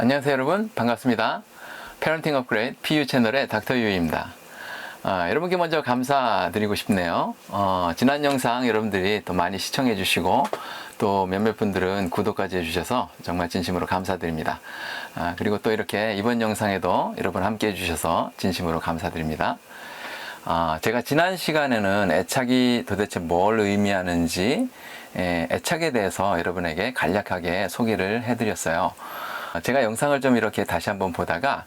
안녕하세요 여러분, 반갑습니다. 패런팅 업그레이드 PU 채널의 닥터 유입니다. 여러분께 먼저 감사드리고 싶네요. 지난 영상 여러분들이 또 많이 시청해 주시고 또 몇몇 분들은 구독까지 해주셔서 정말 진심으로 감사드립니다. 그리고 또 이렇게 이번 영상에도 여러분 함께 해주셔서 진심으로 감사드립니다. 제가 지난 시간에는 애착이 도대체 뭘 의미하는지 애착에 대해서 여러분에게 간략하게 소개를 해드렸어요. 제가 영상을 좀 이렇게 다시 한번 보다가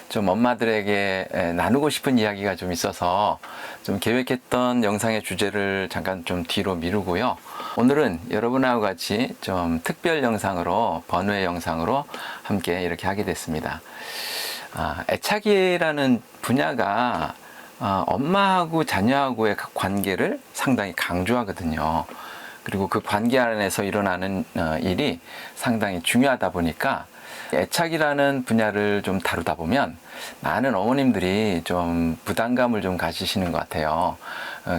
좀 엄마들에게 나누고 싶은 이야기가 좀 있어서 좀 계획했던 영상의 주제를 잠깐 좀 뒤로 미루고요. 오늘은 여러분하고 같이 좀 특별 영상으로, 번외 영상으로 함께 이렇게 하게 됐습니다. 애착이라는 분야가 엄마하고 자녀하고의 관계를 상당히 강조하거든요. 그리고 그 관계 안에서 일어나는 일이 상당히 중요하다 보니까 애착이라는 분야를 좀 다루다 보면 많은 어머님들이 좀 부담감을 좀 가지시는 것 같아요.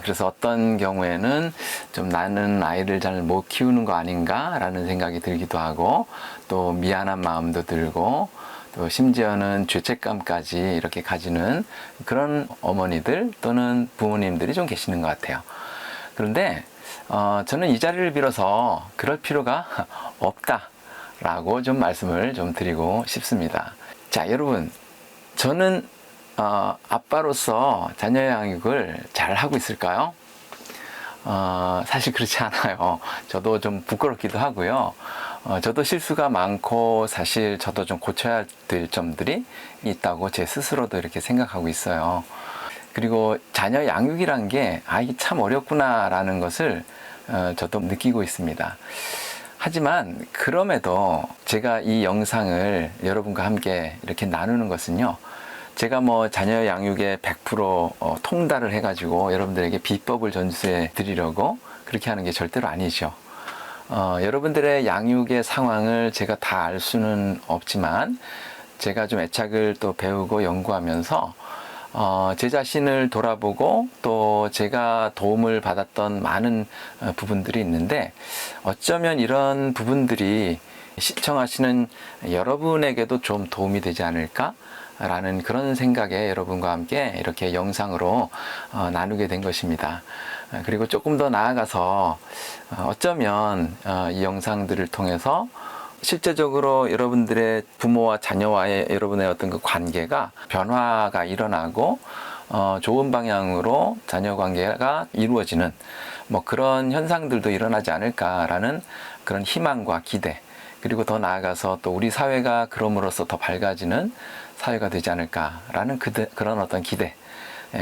그래서 어떤 경우에는 좀 나는 아이를 잘 못 키우는 거 아닌가 라는 생각이 들기도 하고, 또 미안한 마음도 들고, 또 심지어는 죄책감까지 이렇게 가지는 그런 어머니들 또는 부모님들이 좀 계시는 것 같아요. 그런데 저는 이 자리를 빌어서 그럴 필요가 없다 라고 좀 말씀을 좀 드리고 싶습니다. 자, 여러분, 저는 아빠로서 자녀 양육을 잘 하고 있을까요? 사실 그렇지 않아요. 저도 좀 부끄럽기도 하고요. 저도 실수가 많고 사실 저도 좀 고쳐야 될 점들이 있다고 제 스스로도 이렇게 생각하고 있어요. 그리고 자녀 양육이란 게 이게 참 어렵구나 라는 것을 저도 느끼고 있습니다. 하지만 그럼에도 제가 이 영상을 여러분과 함께 이렇게 나누는 것은요, 제가 뭐 자녀 양육에 100% 통달을 해가지고 여러분들에게 비법을 전수해 드리려고 그렇게 하는 게 절대로 아니죠. 여러분들의 양육의 상황을 제가 다 알 수는 없지만 제가 좀 애착을 또 배우고 연구하면서 제 자신을 돌아보고 또 제가 도움을 받았던 많은 부분들이 있는데, 어쩌면 이런 부분들이 시청하시는 여러분에게도 좀 도움이 되지 않을까 라는 그런 생각에 여러분과 함께 이렇게 영상으로 나누게 된 것입니다. 그리고 조금 더 나아가서 어쩌면 이 영상들을 통해서 실제적으로 여러분들의 부모와 자녀와의 여러분의 어떤 그 관계가 변화가 일어나고 좋은 방향으로 자녀 관계가 이루어지는 뭐 그런 현상들도 일어나지 않을까라는 그런 희망과 기대, 그리고 더 나아가서 또 우리 사회가 그럼으로써 더 밝아지는 사회가 되지 않을까라는 그런 어떤 기대,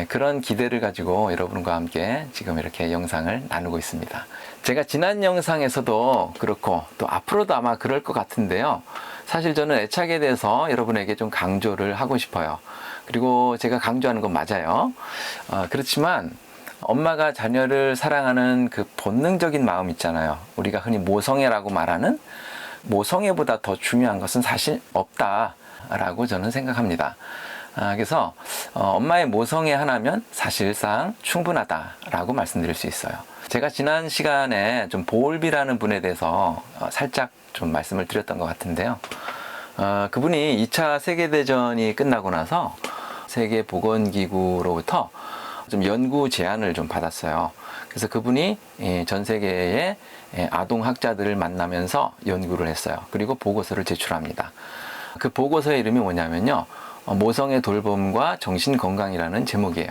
그런 기대를 가지고 여러분과 함께 지금 이렇게 영상을 나누고 있습니다. 제가 지난 영상에서도 그렇고 또 앞으로도 아마 그럴 것 같은데요. 사실 저는 애착에 대해서 여러분에게 좀 강조를 하고 싶어요. 그리고 제가 강조하는 건 맞아요. 그렇지만 엄마가 자녀를 사랑하는 그 본능적인 마음 있잖아요. 우리가 흔히 모성애라고 말하는 모성애보다 더 중요한 것은 사실 없다라고 저는 생각합니다. 그래서 엄마의 모성애 하나면 사실상 충분하다라고 말씀드릴 수 있어요. 제가 지난 시간에 좀 보울비라는 분에 대해서 살짝 좀 말씀을 드렸던 것 같은데요. 그분이 2차 세계대전이 끝나고 나서 세계보건기구로부터 좀 연구 제안을 좀 받았어요. 그래서 그분이 전 세계의 아동학자들을 만나면서 연구를 했어요. 그리고 보고서를 제출합니다. 그 보고서의 이름이 뭐냐면요, 모성애 돌봄과 정신건강이라는 제목이에요.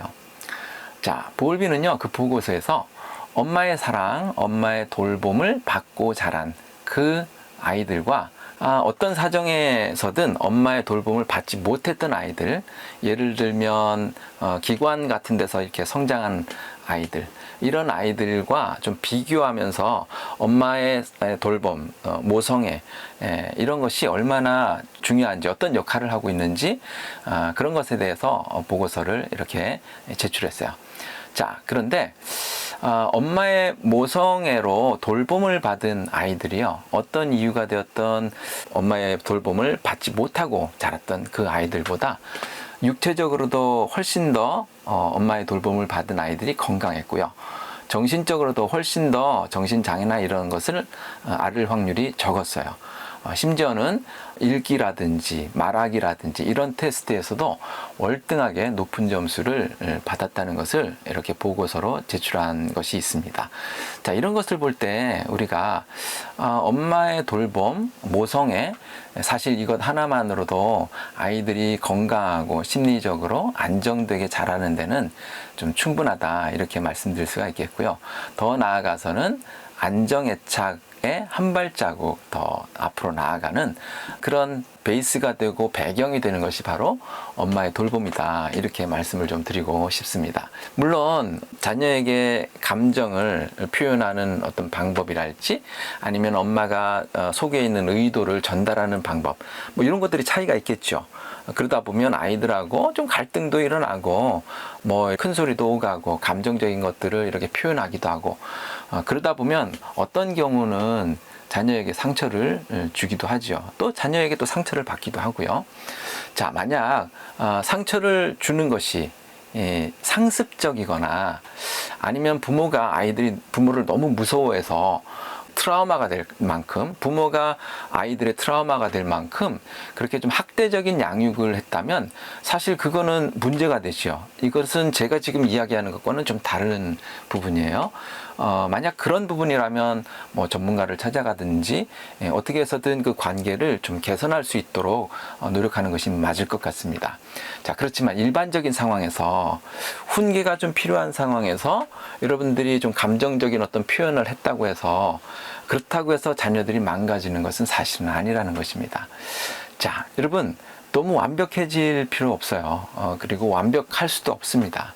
자, 보울비는요, 그 보고서에서 엄마의 사랑, 엄마의 돌봄을 받고 자란 그 아이들과 어떤 사정에서든 엄마의 돌봄을 받지 못했던 아이들, 예를 들면 기관 같은 데서 이렇게 성장한 아이들, 이런 아이들과 좀 비교하면서 엄마의 돌봄, 모성애, 이런 것이 얼마나 중요한지, 어떤 역할을 하고 있는지 그런 것에 대해서 보고서를 이렇게 제출했어요. 자, 그런데 엄마의 모성애로 돌봄을 받은 아이들이요, 어떤 이유가 되었던 엄마의 돌봄을 받지 못하고 자랐던 그 아이들보다 육체적으로도 훨씬 더 엄마의 돌봄을 받은 아이들이 건강했고요, 정신적으로도 훨씬 더 정신장애나 이런 것을 앓을 확률이 적었어요. 심지어는 읽기라든지 말하기라든지 이런 테스트에서도 월등하게 높은 점수를 받았다는 것을 이렇게 보고서로 제출한 것이 있습니다. 자, 이런 것을 볼 때 우리가 엄마의 돌봄, 모성애, 사실 이것 하나만으로도 아이들이 건강하고 심리적으로 안정되게 자라는 데는 좀 충분하다 이렇게 말씀드릴 수가 있겠고요. 더 나아가서는 안정애착의 한 발자국 더 앞으로 나아가는 그런 베이스가 되고 배경이 되는 것이 바로 엄마의 돌봄이다 이렇게 말씀을 좀 드리고 싶습니다. 물론 자녀에게 감정을 표현하는 어떤 방법이랄지 아니면 엄마가 속에 있는 의도를 전달하는 방법 뭐 이런 것들이 차이가 있겠죠. 그러다 보면 아이들하고 좀 갈등도 일어나고 뭐 큰 소리도 오가고 감정적인 것들을 이렇게 표현하기도 하고 그러다 보면 어떤 경우는 자녀에게 상처를 주기도 하죠. 또 자녀에게 또 상처를 받기도 하고요. 자, 만약 상처를 주는 것이 상습적이거나 아니면 부모를 너무 무서워해서 트라우마가 될 만큼 부모가 아이들의 트라우마가 될 만큼 그렇게 좀 학대적인 양육을 했다면 사실 그거는 문제가 되죠. 이것은 제가 지금 이야기하는 것과는 좀 다른 부분이에요. 만약 그런 부분이라면 뭐 전문가를 찾아가든지 어떻게 해서든 그 관계를 좀 개선할 수 있도록 노력하는 것이 맞을 것 같습니다. 자, 그렇지만 일반적인 상황에서 훈계가 좀 필요한 상황에서 여러분들이 좀 감정적인 어떤 표현을 했다고 해서 그렇다고 해서 자녀들이 망가지는 것은 사실은 아니라는 것입니다. 자, 여러분 너무 완벽해질 필요 없어요. 그리고 완벽할 수도 없습니다.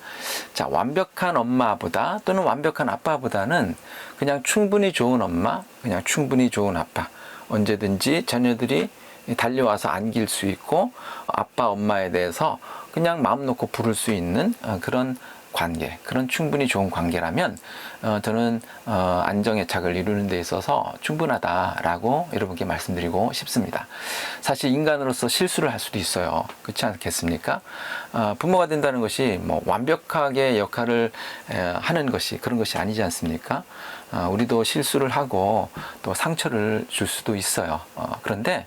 자, 완벽한 엄마보다 또는 완벽한 아빠보다는 그냥 충분히 좋은 엄마, 그냥 충분히 좋은 아빠, 언제든지 자녀들이 달려와서 안길 수 있고 아빠, 엄마에 대해서 그냥 마음 놓고 부를 수 있는 그런 관계, 그런 충분히 좋은 관계라면 저는 안정애착을 이루는 데 있어서 충분하다라고 여러분께 말씀드리고 싶습니다. 사실 인간으로서 실수를 할 수도 있어요. 그렇지 않겠습니까? 부모가 된다는 것이 뭐 완벽하게 역할을 하는 것이 그런 것이 아니지 않습니까? 우리도 실수를 하고 또 상처를 줄 수도 있어요. 그런데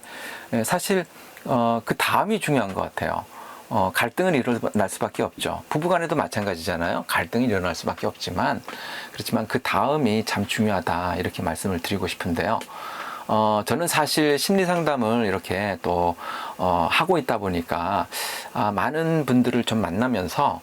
사실 그 다음이 중요한 것 같아요. 갈등은 일어날 수밖에 없죠. 부부간에도 마찬가지잖아요. 갈등이 일어날 수밖에 없지만 그렇지만 그 다음이 참 중요하다 이렇게 말씀을 드리고 싶은데요. 저는 사실 심리 상담을 이렇게 또 하고 있다 보니까 많은 분들을 좀 만나면서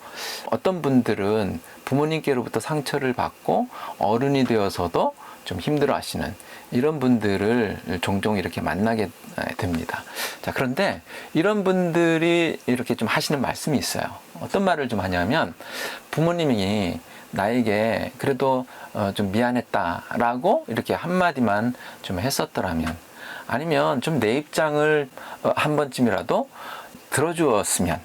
어떤 분들은 부모님께로부터 상처를 받고 어른이 되어서도 좀 힘들어 하시는 이런 분들을 종종 이렇게 만나게 됩니다. 자, 그런데 이런 분들이 이렇게 좀 하시는 말씀이 있어요. 어떤 말을 좀 하냐면 부모님이 나에게 그래도 좀 미안했다라고 이렇게 한마디만 좀 했었더라면 아니면 좀 내 입장을 한 번쯤이라도 들어주었으면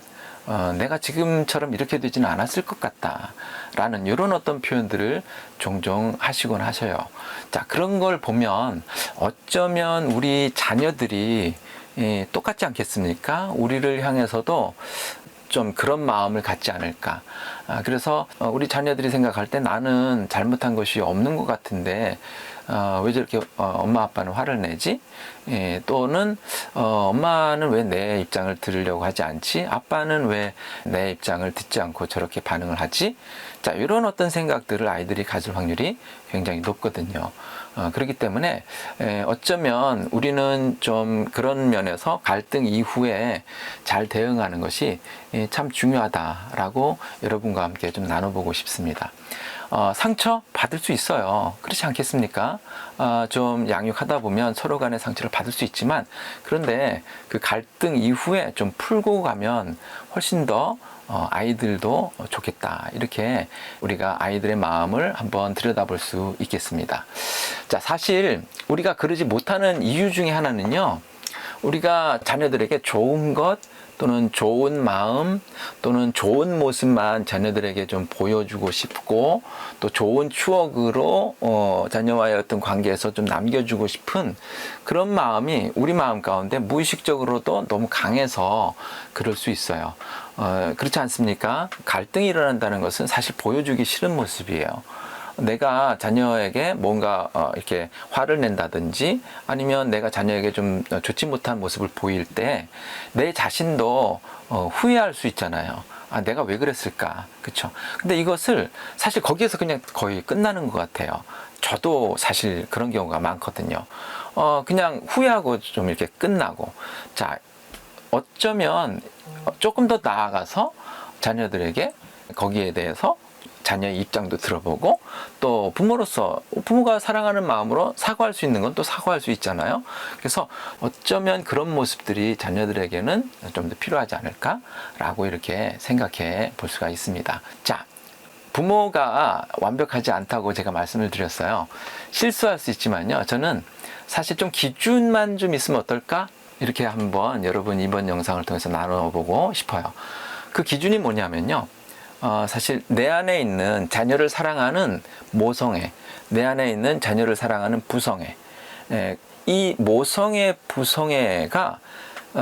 내가 지금처럼 이렇게 되지는 않았을 것 같다 라는 이런 어떤 표현들을 종종 하시곤 하셔요. 자, 그런 걸 보면 어쩌면 우리 자녀들이 똑같지 않겠습니까? 우리를 향해서도 좀 그런 마음을 갖지 않을까. 그래서 우리 자녀들이 생각할 때 나는 잘못한 것이 없는 것 같은데 왜 저렇게 엄마 아빠는 화를 내지? 또는 엄마는 왜 내 입장을 들으려고 하지 않지? 아빠는 왜 내 입장을 듣지 않고 저렇게 반응을 하지? 자, 이런 어떤 생각들을 아이들이 가질 확률이 굉장히 높거든요. 그렇기 때문에 어쩌면 우리는 좀 그런 면에서 갈등 이후에 잘 대응하는 것이 참 중요하다라고 여러분과 함께 좀 나눠보고 싶습니다. 상처 받을 수 있어요. 그렇지 않겠습니까? 좀 양육하다 보면 서로 간의 상처를 받을 수 있지만 그런데 그 갈등 이후에 좀 풀고 가면 훨씬 더 아이들도 좋겠다. 이렇게 우리가 아이들의 마음을 한번 들여다볼 수 있겠습니다. 자, 사실 우리가 그러지 못하는 이유 중에 하나는요. 우리가 자녀들에게 좋은 것 또는 좋은 마음 또는 좋은 모습만 자녀들에게 좀 보여주고 싶고 또 좋은 추억으로 자녀와의 어떤 관계에서 좀 남겨주고 싶은 그런 마음이 우리 마음 가운데 무의식적으로도 너무 강해서 그럴 수 있어요. 그렇지 않습니까? 갈등이 일어난다는 것은 사실 보여주기 싫은 모습이에요. 내가 자녀에게 뭔가 이렇게 화를 낸다든지 아니면 내가 자녀에게 좀 좋지 못한 모습을 보일 때 내 자신도 후회할 수 있잖아요. 아, 내가 왜 그랬을까? 그쵸? 근데 이것을 사실 거기에서 그냥 거의 끝나는 것 같아요. 저도 사실 그런 경우가 많거든요. 그냥 후회하고 좀 이렇게 끝나고. 자, 어쩌면 조금 더 나아가서 자녀들에게 거기에 대해서 자녀의 입장도 들어보고 또 부모로서 부모가 사랑하는 마음으로 사과할 수 있는 건 또 사과할 수 있잖아요. 그래서 어쩌면 그런 모습들이 자녀들에게는 좀 더 필요하지 않을까라고 이렇게 생각해 볼 수가 있습니다. 자, 부모가 완벽하지 않다고 제가 말씀을 드렸어요. 실수할 수 있지만요. 저는 사실 좀 기준만 좀 있으면 어떨까? 이렇게 한번 여러분 이번 영상을 통해서 나눠보고 싶어요. 그 기준이 뭐냐면요. 사실 내 안에 있는 자녀를 사랑하는 모성애, 내 안에 있는 자녀를 사랑하는 부성애, 이 모성애, 부성애가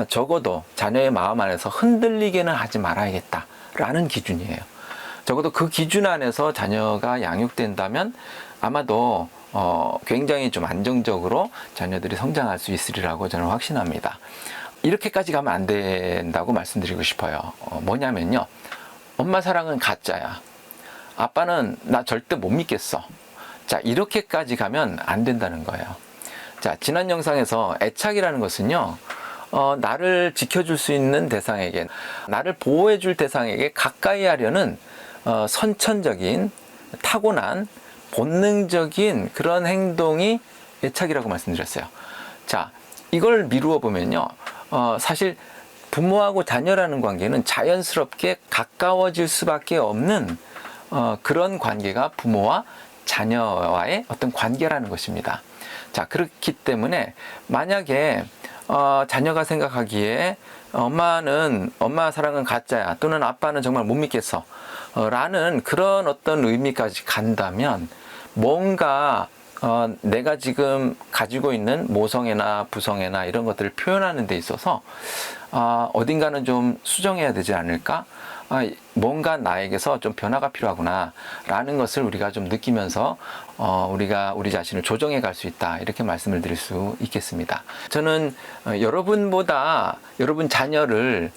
적어도 자녀의 마음 안에서 흔들리게는 하지 말아야겠다라는 기준이에요. 적어도 그 기준 안에서 자녀가 양육된다면 아마도 굉장히 좀 안정적으로 자녀들이 성장할 수 있으리라고 저는 확신합니다. 이렇게까지 가면 안 된다고 말씀드리고 싶어요. 뭐냐면요. 엄마 사랑은 가짜야. 아빠는 나 절대 못 믿겠어. 자, 이렇게까지 가면 안 된다는 거예요. 자, 지난 영상에서 애착이라는 것은요, 나를 지켜줄 수 있는 대상에게, 나를 보호해줄 대상에게 가까이 하려는 선천적인, 타고난, 본능적인 그런 행동이 애착이라고 말씀드렸어요. 자, 이걸 미루어 보면요, 사실 부모하고 자녀라는 관계는 자연스럽게 가까워질 수밖에 없는 그런 관계가 부모와 자녀와의 어떤 관계라는 것입니다. 자, 그렇기 때문에 만약에 자녀가 생각하기에 엄마 사랑은 가짜야 또는 아빠는 정말 못 믿겠어 라는 그런 어떤 의미까지 간다면 뭔가 내가 지금 가지고 있는 모성애나 부성애나 이런 것들을 표현하는 데 있어서 어딘가는 좀 수정해야 되지 않을까? 뭔가 나에게서 좀 변화가 필요하구나 라는 것을 우리가 좀 느끼면서 우리가 우리 자신을 조정해 갈 수 있다 이렇게 말씀을 드릴 수 있겠습니다. 저는 여러분보다 여러분 자녀를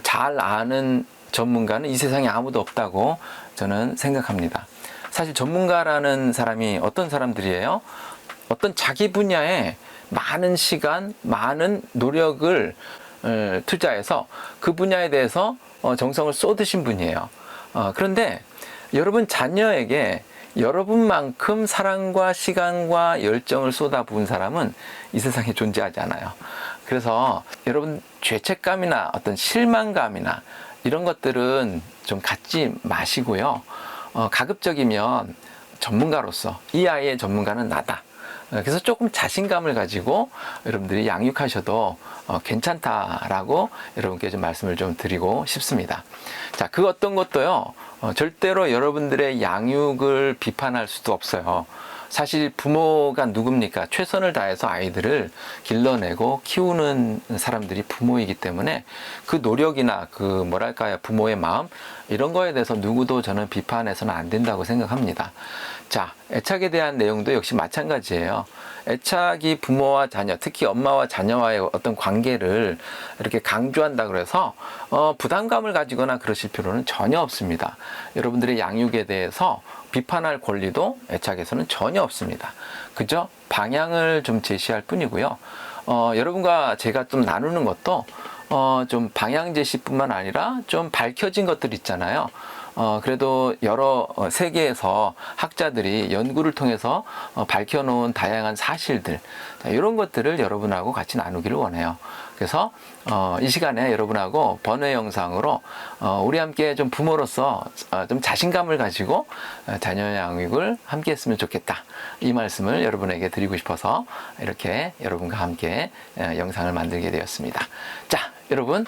잘 아는 전문가는 이 세상에 아무도 없다고 저는 생각합니다. 사실 전문가라는 사람이 어떤 사람들이에요? 어떤 자기 분야에 많은 시간, 많은 노력을 투자해서 그 분야에 대해서 정성을 쏟으신 분이에요. 그런데 여러분 자녀에게 여러분만큼 사랑과 시간과 열정을 쏟아부은 사람은 이 세상에 존재하지 않아요. 그래서 여러분 죄책감이나 어떤 실망감이나 이런 것들은 좀 갖지 마시고요. 가급적이면 전문가로서 이 아이의 전문가는 나다. 그래서 조금 자신감을 가지고 여러분들이 양육하셔도 괜찮다라고 여러분께 좀 말씀을 좀 드리고 싶습니다. 자, 그 어떤 것도요, 절대로 여러분들의 양육을 비판할 수도 없어요. 사실 부모가 누굽니까? 최선을 다해서 아이들을 길러내고 키우는 사람들이 부모이기 때문에 그 노력이나 그 뭐랄까요, 부모의 마음 이런 거에 대해서 누구도 저는 비판해서는 안 된다고 생각합니다. 자, 애착에 대한 내용도 역시 마찬가지예요. 애착이 부모와 자녀, 특히 엄마와 자녀와의 어떤 관계를 이렇게 강조한다 그래서 부담감을 가지거나 그러실 필요는 전혀 없습니다. 여러분들의 양육에 대해서 비판할 권리도 애착에서는 전혀 없습니다. 그저 방향을 좀 제시할 뿐이고요. 여러분과 제가 좀 나누는 것도 좀 방향 제시뿐만 아니라 좀 밝혀진 것들 있잖아요. 그래도 여러 세계에서 학자들이 연구를 통해서 밝혀놓은 다양한 사실들, 이런 것들을 여러분하고 같이 나누기를 원해요. 그래서 이 시간에 여러분하고 번외 영상으로 우리 함께 좀 부모로서 좀 자신감을 가지고 자녀 양육을 함께 했으면 좋겠다. 이 말씀을 여러분에게 드리고 싶어서 이렇게 여러분과 함께 영상을 만들게 되었습니다. 자, 여러분,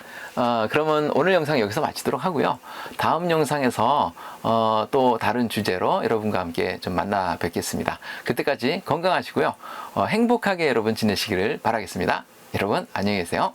그러면 오늘 영상 여기서 마치도록 하고요. 다음 영상에서 또 다른 주제로 여러분과 함께 좀 만나 뵙겠습니다. 그때까지 건강하시고요. 행복하게 여러분 지내시기를 바라겠습니다. 여러분, 안녕히 계세요.